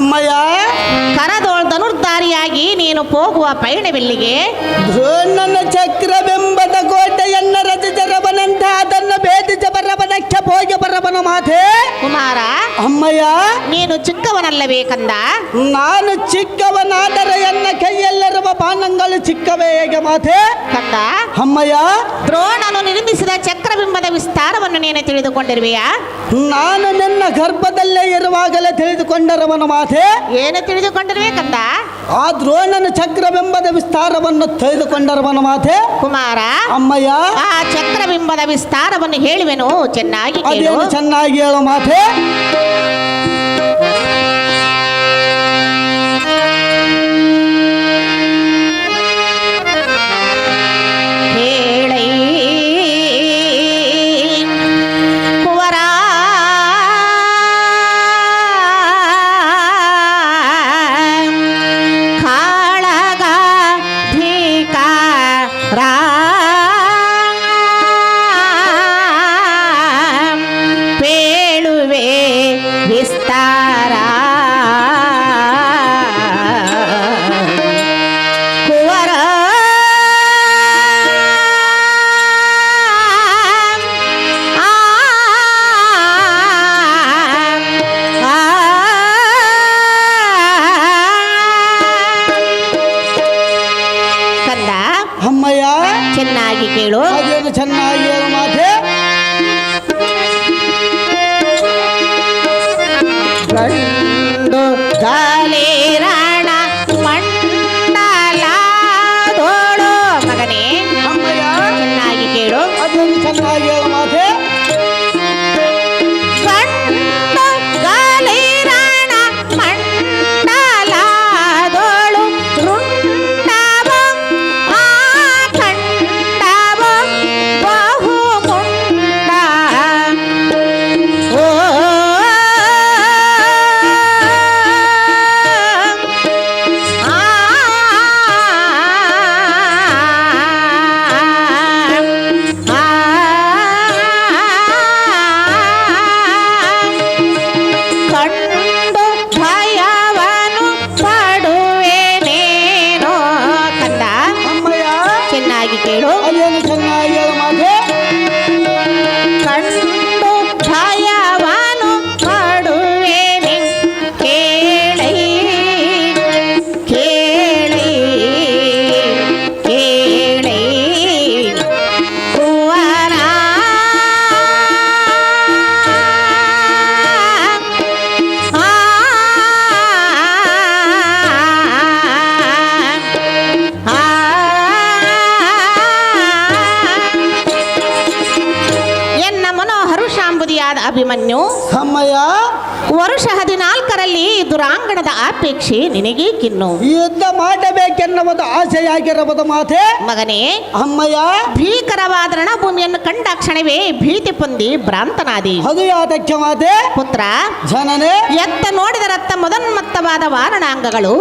ಅಮ್ಮಯ್ಯ ಧನುರ್ಧಾರಿಯಾಗಿ ನೀನು ಹೋಗುವ ಪಯಣವೆಲ್ಲಿಗೆ? ದ್ರೋಣನ ಚಕ್ರವೆಂಬದ ಕೋಟೆಯನ್ನ ರಚಿಸರವನಂತ ಅದನ್ನು ಭೇದಿಸ ಬರವನಕ್ಕೆ ಹೋಗಿ ಬರವನ ಮಾತೆ. ಕುಮಾರ, ಅಮ್ಮಯ್ಯ ನೀನು ಚಿಕ್ಕವನಲ್ಲವೇ ಕಂದ? ನಾನು ಚಿಕ್ಕವನಾದರೆ ಎನ್ನ ಕೈಯಲ್ಲಿರುವ ಬಾಣಗಳು ಚಿಕ್ಕವೇ ಹೇಗೆ ಮಾತೆ? ಕಂದ, ಅಮ್ಮಯ್ಯ ದ್ರೋಣನು ನಿರ್ಮಿಸಿದ ಚಕ್ರಬಿಂಬದ ವಿಸ್ತಾರವನ್ನು ನೀನು ತಿಳಿದುಕೊಂಡಿರುವೆಯಾ? ನಾನು ನನ್ನ ಗರ್ಭದಲ್ಲೇ ಇರುವಾಗಲೇ ತಿಳಿದುಕೊಂಡರವನ ಮಾತೆ. ಏನು ತಿಳಿದುಕೊಂಡಿರುವೆ ಕಂದ? ಆ ದ್ರೋಣನ ಚಕ್ರಬಿಂಬದ ವಿಸ್ತಾರವನ್ನು ತಿಳಿದುಕೊಂಡರವನ ಮಾತೆ. ಕುಮಾರ, ಅಮ್ಮಯ್ಯ ಆ ಚಕ್ರಬಿಂಬದ ವಿಸ್ತಾರವನ್ನು ಹೇಳುವೆನು, ಚೆನ್ನಾಗಿ ಕೇಳು. ಅದೇನು ಚೆನ್ನಾಗಿ ಹೇಳು ಮಾತೆ. ಚೆನ್ನಾಗಿ ಕೇಳು. ಅದೇನು ಚೆನ್ನಾಗಿ ಹೇಳು ಮಾತೆ. ಗಂಡು ಗಾಲಿರಾಣ ಮಂಡಲದೋಳು ಮಗನೇ, ಚೆನ್ನಾಗಿ ಕೇಳು. ಅದೇನು ಚೆನ್ನಾಗಿ ಹೇಳು ಮಾತೆ. ಅಭಿಮನ್ಯು, ಅಮ್ಮಯ್ಯ ವರುಷ 14ರಲ್ಲಿ ದುರಾಂಗಣದ ಅಪೇಕ್ಷೆ ನಿನಗೆ ಕಿನ್ನು. ಯುದ್ಧ ಮಾಡಬೇಕೆನ್ನುವುದು ಆಸೆಯಾಗಿರುವುದು ಮಾತೆ. ಮಗನೇ, ಅಮ್ಮಯ್ಯ ಭೀಕರವಾದ ರಣಭೂಮಿಯನ್ನು ಕಂಡ ಕ್ಷಣವೇ ಭೀತಿ ಹೊಂದಿ ಭ್ರಾಂತನಾದಿ. ಅದು ಯಾತಕ್ಕೆ ಮಾತೆ? ಪುತ್ರ ಜನನೇ, ಎತ್ತ ನೋಡಿದ ರಕ್ತ ಮೊದನ್ಮತ್ತವಾದ ವಾರಣಾಂಗಗಳು,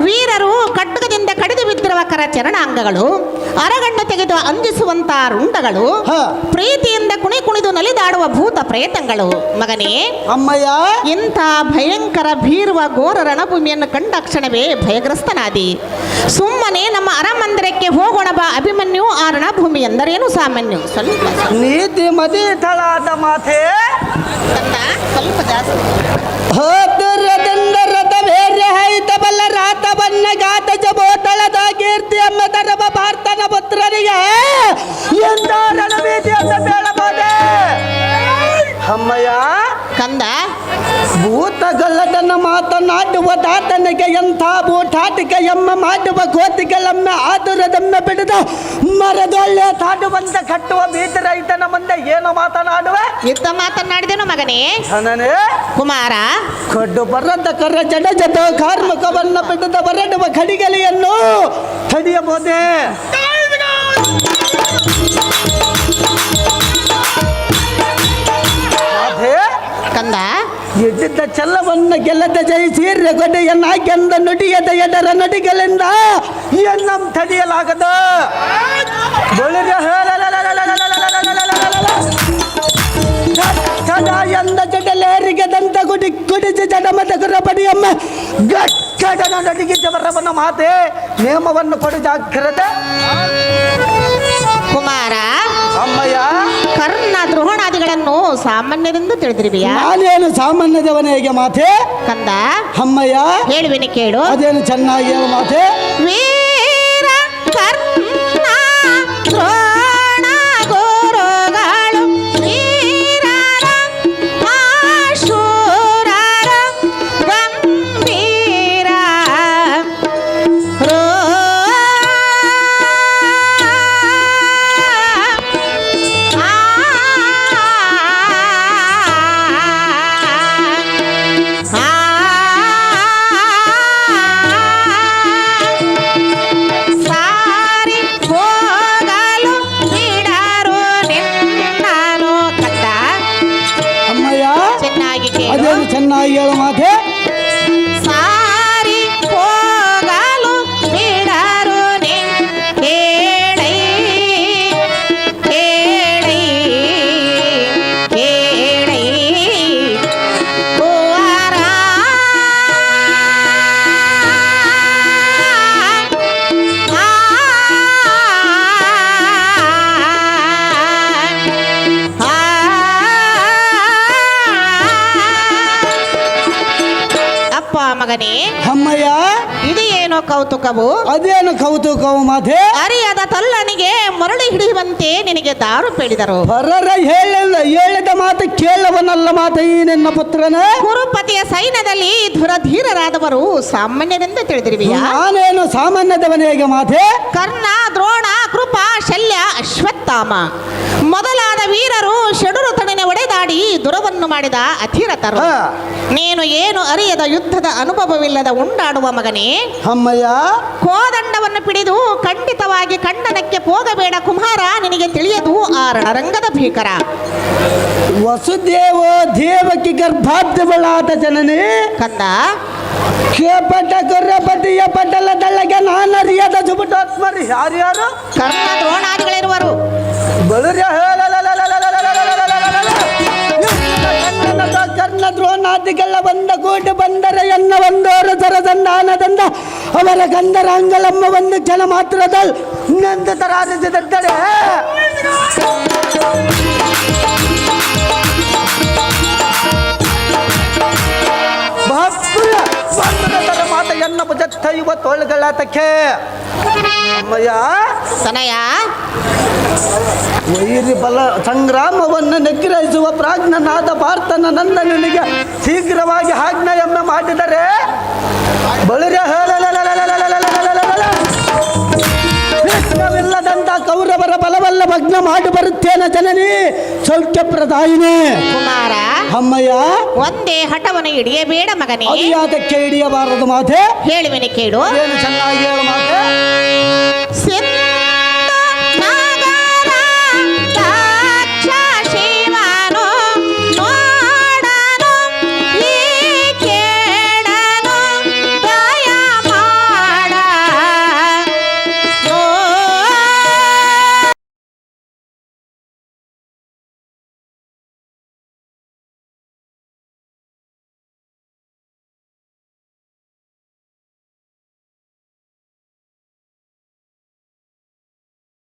ವೀರರು ಖಡ್ಗದಿಂದ ಕಡಿದು ಬಿದ್ದಿರುವ ಕರ ಚರಣಾಂಗಗಳು, ಅರಗಣ್ಣು ತೆಗೆದು ಅಂಜಿಸುವಂತ ರುಂಡಗಳು, ಪ್ರೀತಿಯಿಂದ ಕುಣಿ ಕುಣಿದು ನಲಿದಾಡುವ ಭೂತ ಪ್ರೇತಗಳು. ಮಗನೇ, ಅಮ್ಮಯ್ಯ ಇಂಥ ಭಯಂಕರ ಭೀರುವ ಘೋರ ರಣಭೂಮಿಯನ್ನು ಕಂಡ ಕ್ಷಣವೇ ಭಯಗ್ರಸ್ತನಾದಿ. ಸುಮ್ಮನೆ ನಮ್ಮ ಅರಮಂದಿರಕ್ಕೆ ಹೋಗೋಣ ಬಾ ಅಭಿಮನ್ಯು. ಆ ರಣಭೂಮಿ ಎಂದರೇನು ಸಾಮಾನ್ಯ? ಸ್ವಲ್ಪ ನೀತಿ ಮದಿ ತಳಾದ ಮಾತೆ. ಸ್ವಲ್ಪ ಜಾಸ್ತಿ. ಬಲ್ಲ ರಾತವನ್ನ ಗಾತ ಜಬೋತಳದ ಕೀರ್ತಿ ಅಮ್ಮ ತರಬ ಭಾರತನ ಪುತ್ರನಿಗೆ ಎಂದ ರಣಭೀತಿ ಅಂತ ಹೇಳಬಹುದೇ? ಅಮ್ಮಯ್ಯ ಕಂದ, ಭೂತಗಲ್ಲದನ್ನ ಮಾತನಾಡುವ ದಾತನಿಗೆ ಎಂಥ ಬೂಟಾಟಿಕ ಎಮ್ಮ ಮಾಡುವ ಗೋತಿಗಳಮ್ಮ ಆದುರದಮ್ಮ ಬಿಡದ ಮರದೊಳ್ಳೆ ತಾಡುವಂತ ಕಟ್ಟುವ ಬೀದಿ ರೈತನ ಮುಂದೆ ಏನು ಮಾತನಾಡುವೆ? ಯುದ್ಧ ಮಾತನಾಡಿದೆನು ಮಗನೇ. ಜನನೇ, ಕುಮಾರ, ಕೊಡ್ಡು ಬರದ ಕರ ಜಡ ಜದ ಕಾರ್ಮಿಕವನ್ನ ಬಿಡದ ಬರಡುವ ಕಡಿಗಲಿಯನ್ನು ತಡೆಯಬಹುದೇ? ಕಂದ, ಎಡ್ಡಿದ್ದ ಛಲವನ್ನ ಗೆಲ್ಲದ ಜಯಿಸಿ ರೆಗೊಡೆಯನ್ನಾಕೆಂದ ನುಡಿಯದ ಎಡರ ನಡಿಗಳಿಂದ ಎನ್ನಂ ತಡೆಯಲಾಗದ. ಎಂದ ಜಡಲೇರಿಗೆ ದಂತ ಗುಡಿ ಕುಡಿಸಿ ಜಡಮದ ಗುರ ಪಡಿಯಮ್ಮ ಗಟ್ಟಡ ನಡಿಗಿದ್ದವರವನ ಮಾತೆ ನೇಮವನ್ನು ಕೊಡು ಜಾಗ್ರತೆ. ಕುಮಾರ, ಅಮ್ಮಯ್ಯ, ಕರ್ಣ ದ್ರೋಣಾದಿಗಳನ್ನು ಸಾಮಾನ್ಯರೆಂದು ತಿಳಿದಿರುವಿಯಾ? ನಾನೇನು ಸಾಮಾನ್ಯದವನಿಗೆ ಮಾತೆ ಕಂದ, ಅಮ್ಮಯ್ಯ, ಹೇಳುವಿನಿ ಕೇಳು. ಅದೇನು ಚೆನ್ನಾಗಿ ಹೇಳು ಮಾತೆ. ವೀರ ಕರ್ಣ ದ್ರೋಣ ಗುರುಗಳು ವೀರರ ಆಶೂರರ ಗಂಭೀರ ರೋ ಸಾರಿ ಹೋಗಲು ಬಿಡರು ನಿನ್ನನು ಕಂದ. ಅಮ್ಮಯ್ಯ, ಚೆನ್ನಾಗಿ ಕೇಳು. ಅದೇನು ಚೆನ್ನಾಗಿ ಹೇಳು ಮಾತೆ. ಸಾರಿ ಹೋಗಲು ಬಿಡರು ನಿನ್ ಕೇಳೈ ಕೇಳೈ ಕೇಳೈ ಕುವರ ಅಪ್ಪ ಮಗನೇ, ಅಮ್ಮಯ್ಯ, ಇದು ಏನೋ ಕೌತುಕವು? ಅದೇನು ಕೌತುಕವು ಮಾತೆ. ಅರಿಯದ ತಲ್ಲನಿಗೆ ಮರಳಿ ಹಿಡಿಯುವಂತೆ ನಿನಗೆ ದಾರು ಪೇಳಿದರು. ಹೊರರ ಹೇಳಿದ ಮಾತು ಕೇಳವನಲ್ಲ ಮಾತೆ ಈ ನಿನ್ನ ಪುತ್ರನೇ. ಕುರುಪತಿಯ ಸೈನ್ಯದಲ್ಲಿ ಧುರಧೀರರಾದವರು ಸಾಮಾನ್ಯರೆಂದು ತಿಳಿದಿರುವಿಯಾ? ನಾನೇನು ಸಾಮಾನ್ಯದವನಿಗೆ ಮಾತೆ. ಕರ್ಣ, ದ್ರೋಣ, ಕೃಪ, ಶಲ್ಯ, ಅಶ್ವತ್ಥಾಮ ಮೊದಲಾದ ವೀರರು ಷಡುರು ತಣಿನ ಒಡೆದಾಡಿ ದುರವನ್ನು ಮಾಡಿದ ಅಧಿರತರು. ಹಾ. ನೀನು ಏನು ಅರಿಯದ ಯುದ್ಧದ ಅನುಭವವಿಲ್ಲದ ಉಂಡಾಡುವ ಮಗನೇ, ಅಮ್ಮಯ್ಯ, ಕೋದಂಡವನ್ನು ಪಿಡಿದು ಖಂಡಿತವಾಗಿ ಖಂಡನಕ್ಕೆ ಹೋಗಬೇಡ ಕುಮಾರ. ನಿನಗೆ ತಿಳಿಯದು ಆ ರಣರಂಗದ ಭೀಕರ. ವಸುದೇವ ದೇವಕಿ ಗರ್ಭಾದ್ಯಬಳಾದ ಜನನಿ ಕಂದ, ಕೇಪಟ ಕೊರ್ರಪತಿಯ ಪಟಲ ದಳ್ಳಗೆ ನಾನರಿಯದ ಜುಬುಟಾತ್ಮರಿ ಯಾರ್ಯಾರು ಕರ್ಣ ದ್ರೋಣಾದಿಗಳಿರುವರು. ಬಳುರ್ಯ ಕರ್ಣ ದ್ರೋಣಾದಿಗಳ ಬಂದ ಕೂಟು ಬಂದರೆ ಎನ್ನ ಒಂದೋರ ಸರಸಂಧಾನದಿಂದ ಅವರ ಗಂಧರಾಂಗಲಮ್ಮ ಒಂದು ಕ್ಷಣ ಮಾತ್ರದಲ್ಲಿ ನಂದು ತರಾರಿಸಿದತ್ತಡೆ ಮಾತ ಎನ್ನ ಭುಜತ್ತ ಯುವ ತೋಳುಗಳ ತಕ್ಕೆ ಅಮ್ಮಯ್ಯ ತನಯ ವೈರಿ ಬಲ ಸಂಗ್ರಾಮವನ್ನು ನಿಗ್ರಹಿಸುವ ಪ್ರಾಜ್ಞನಾದ ಭಾರತನ ನಂದನಿಗೆ ಶೀಘ್ರವಾಗಿ ಆಜ್ಞೆಯನ್ನು ಮಾಡಿದರೆ ಬಳಿರ ಇಲ್ಲದಂತ ಕೌರವರ ಬಲವಲ್ಲ ಭಗ್ನ ಮಾಡಿ ಬರುತ್ತೇನೆ ಜನನಿ ಸೌಖ್ಯಪ್ರದಾಯಿನಿ. ಕುಮಾರ, ಅಮ್ಮಯ್ಯ, ಒಂದೇ ಹಠವನ್ನು ಹಿಡಿಯಬೇಡ ಮಗನೇ. ಅದು ಯಾತಕ್ಕೆ ಹಿಡಿಯಬಾರದು ಮಾತೆ. ಹೇಳುವೆನೆ ಕೇಳು. ಏನು ಚೆನ್ನಾಗಿ ಹೇಳು ಮಾತೆ. ಸಿಂಧ